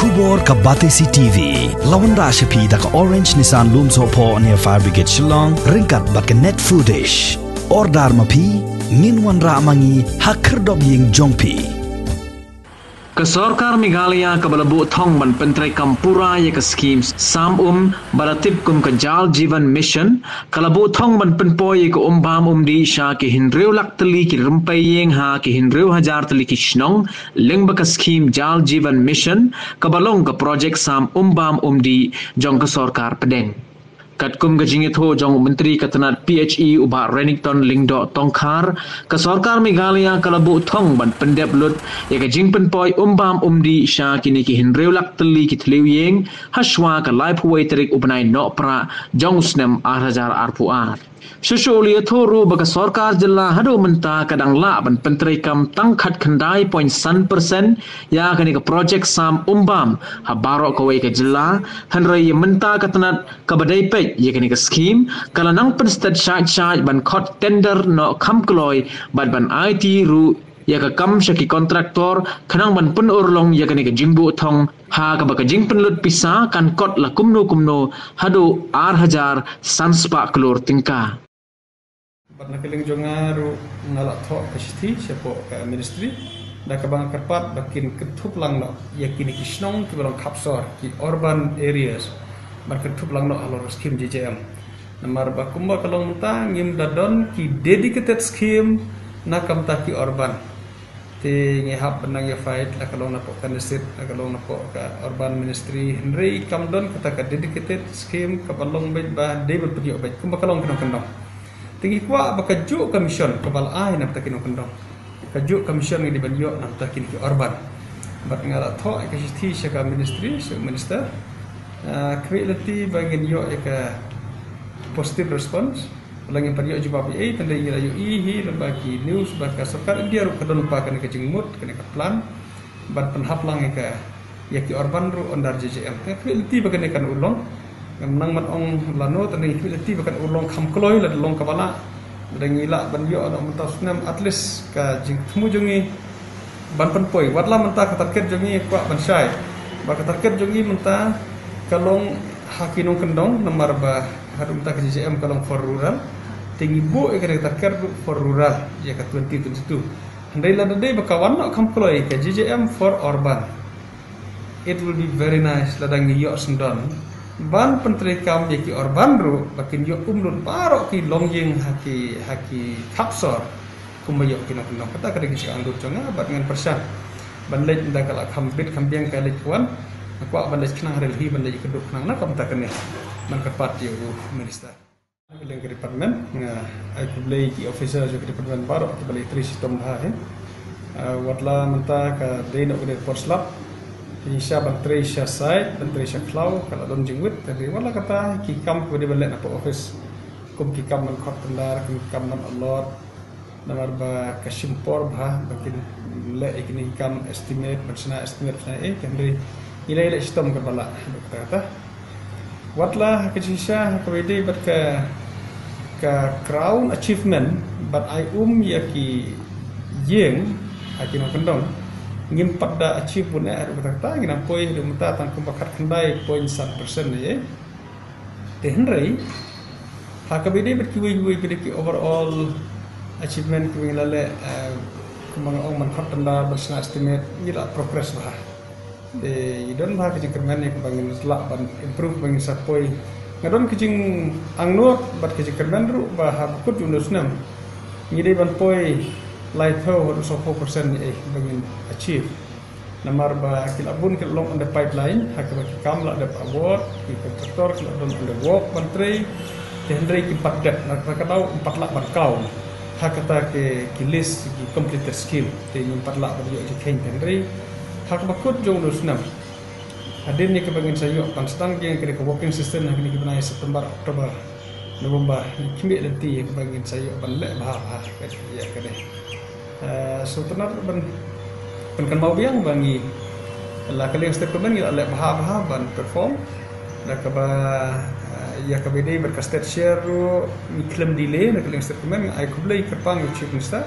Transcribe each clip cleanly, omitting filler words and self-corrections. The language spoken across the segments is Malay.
Tubor ka Batesi TV. Lawan Rashapi da ka Orange Nissan Lumso po near Fire Brigade Shnong. Ringkat bat ka net footage. Ordar mapi. Minwan ra mangi hakerdob ying jongpi. Kesorkar Meghalaya kebalabu thong ban pentrai kampura ya ke Skhim sam balatip kum ke jal jivan mission kalabu thong ban penpoy ke Umbam di sha ke hinreu lak teli ki rumpai Ïing ha ke hinreu Hajar teli ki Shnong leng ba ke Skhim jal jivan mission kebalong ke projek sam Umbam di jong kesorkar pedeng. Kat kum gajingi tho jong menteri katanat PHE uba Renington Lingdo Tongkhar kesorkar Meghalaya kalabu thong ban pendep lut ya gajing penpoy Umbam di sha kini ki hinreu lak teli ki tliu Ïing haswa ka lai puai terik ubnai no pra jong snem Hajar arpuar. Susulia thoru baka sorkar jilla hadu menta kadang la ban penteri kam tangkhat khandai 0.1% ya kani ka projek sam Umbam habaro ka wei ka jilla hanrai menta katanat ka badai pej ya kani ka Skhim kala nang penstat syaj ban khot tender no khamkloi ban IT ru ya ka kam syaki kontraktor khanang ban pun urlong ya kani ka jingbu thong ha ka baka jing penlut pisa kan kot la kumno hadu Hajar sanspa klur tingka. Barna keling jongaru ngalak thok pasti siapa ke ministry dah kabang kerpat bakin ketup lang no yakini ki Shnong ki barang kapsor ki urban areas bar ketup lang no alor Skhim JJM namar bakumba kalong ta ngim dadon ki dedicated Skhim nakam ta ki urban te ngehap benang ya fight la kalong napok kan state la kalong napok ka urban ministry henry kamdon kata ka dedicated Skhim ka balong bet ba debel pergi bet kumba kalong kendong tinggi kuat bakaju commission kepala ai nak takin kendong kaju commission ni dibanyo nak takin ke urban bat ngala tho ke sithi syaka ministry minister creativity bangin yo ke positive response lagi pada yo jawab ai tanda ira yo hi lembagi news baka sarkar dia ru kadon pa kan ke jingmut kan ke plan bat penhap lang ke ya ke urban ru ondar JJM creativity bagan kan ulong menang mat ong lano tani filati bakan ulong khamkloi la long kabala dengila ban yo ada mentas nam at least ka jing temu jongi ban penpoi watla menta ka target jongi kwa ban syai ba ka target jongi menta kalong hakinong kendong nomor ba hadum ta JJM kalong for rural tinggi bu ka target for rural ya ka 2022 handai la dai bakawan no khamkloi ka JJM for urban. It will be very nice ladang yo sendon ban penteri kam yaki urban ru bakin yo umlun paro ki longjing haki kapsor kumayok kina kendong kata kada ki anggur jonga bat ngan persan ban lej nda kala khambit khambiang ka lej kwan akwa ban lej khnang relhi ban lej keduk nang na kam ta kene man kapat yo minister leng ke department nga ai kublei ki officer jo ke department paro ki balai tri sistem ha he watla menta ka deino ke porslap Insya bantri Insya side, bantri Insya cloud, kalau don jengwit, tapi wala kata kikam kemudian balik apa office, kum kikam man khot tendar, kikam man alot, namar ba kasimpor bah, bakin le ikini kikam estimate, bersana estimate kendri nilai sistem kepala, kata, watlah kesisah kemudian bat ke crown achievement, bat I yaki Ïing, akin kendong. Ngim pada achieve pun kata ngina poi de muta tan kumbakat kendai 0.1% ye te henry hakabide berkiwi ki overall achievement ki lale kumang ong man khat tanda bersna estimate ila progress bah de idon ba ki kermen ni bangin selak ban improve bangin sapoi ngadon kijing angnot bat ki kermen ru ba habkut unusnam ngide ban poi light ho 4% bangin achieve namar ba kilabun kilong on the pipeline hakaba kam la ada award ki kontraktor kilabun on the work menteri henry ki padat nak kadau 4 lak barkau hakata ke list ki completed skill te 4 lak bagi je ken henry hakaba kut jong nusnam adin ni ke bangin sayo panstang yang ke working system nak ni benai September Oktober November kimi lenti ke bangin sayo balek bah ya kade so tenar ban kan mau biang bangi la kali step kemen ngila le bah ban perform da ka ba ya ka bede berkastet share ru klaim delay na kali step kemen ai kublai kerpang chief minister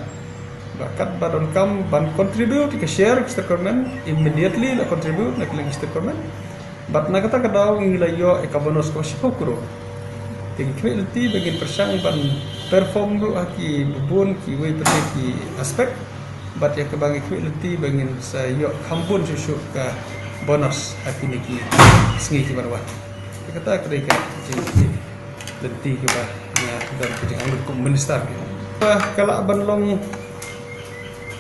bakat badon kam ban contribute ke share ke government immediately la contribute nak lagi government bat na kata kadaw ngila yo e kabonos ko shikokuro ting kwelti begin persang ban perform ru aki bubun ki we pete ki aspek bat ya kebangi kwelti begin sa yo kampun susu ka bonus aki ni ki sngi ki barwa kata kedai ka lenti ke ba ya dan kejang anggap minister kalau ban long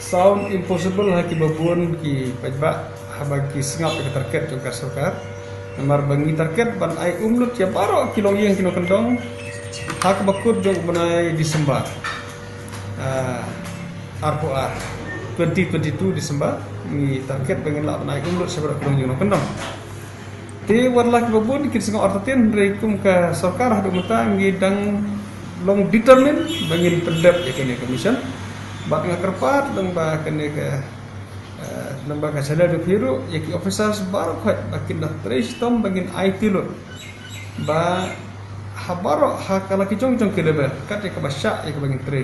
sound impossible haki babun ki pajba habaki singap ke target jongkar sarkar namar bangi target ban ai umlut ya baro kilong yang kino kendong hak bakut jong benai Disember RPA 2022 Disember ni target bangi la banai umlut sebab kilong yang kendong ti warlak babun ki singap artatin reikum ka sarkar hadu muta ngidang long determine bangin pendap yakini commission bak ngakerpat lang ba kene ke nambah ka sadar de biru yaki officers bar khat bakin dah tristom bangin IT lo ba habaro ha kala ki jong ke level kat ke basya ya bangin tre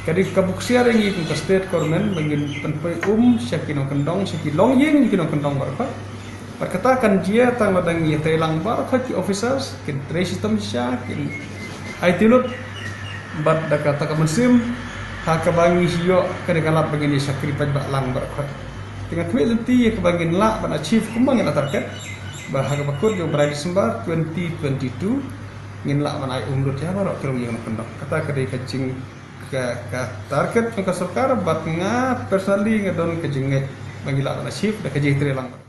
kadi kabuksiar ngi ku state government bangin penpai syakino kendong syaki long yeng kino kendong bar khat perkatakan dia tang ladang ye telang bar khat ki officers kin tre system syakin IT lo bat dakata ka musim ha kabangi hiyo kene kalap begini sakri pajbak lang berkhat dengan kualiti ya kabangin la ban achieve kumbang yang target bah ha bakut jo berai Disember 2022 ngin la ban ai umrut ya barok kilo yang kendok kata kedai kacing ka target ka sarkar bat nga personally ngadon kejinget bangila ban achieve da kejih tri lang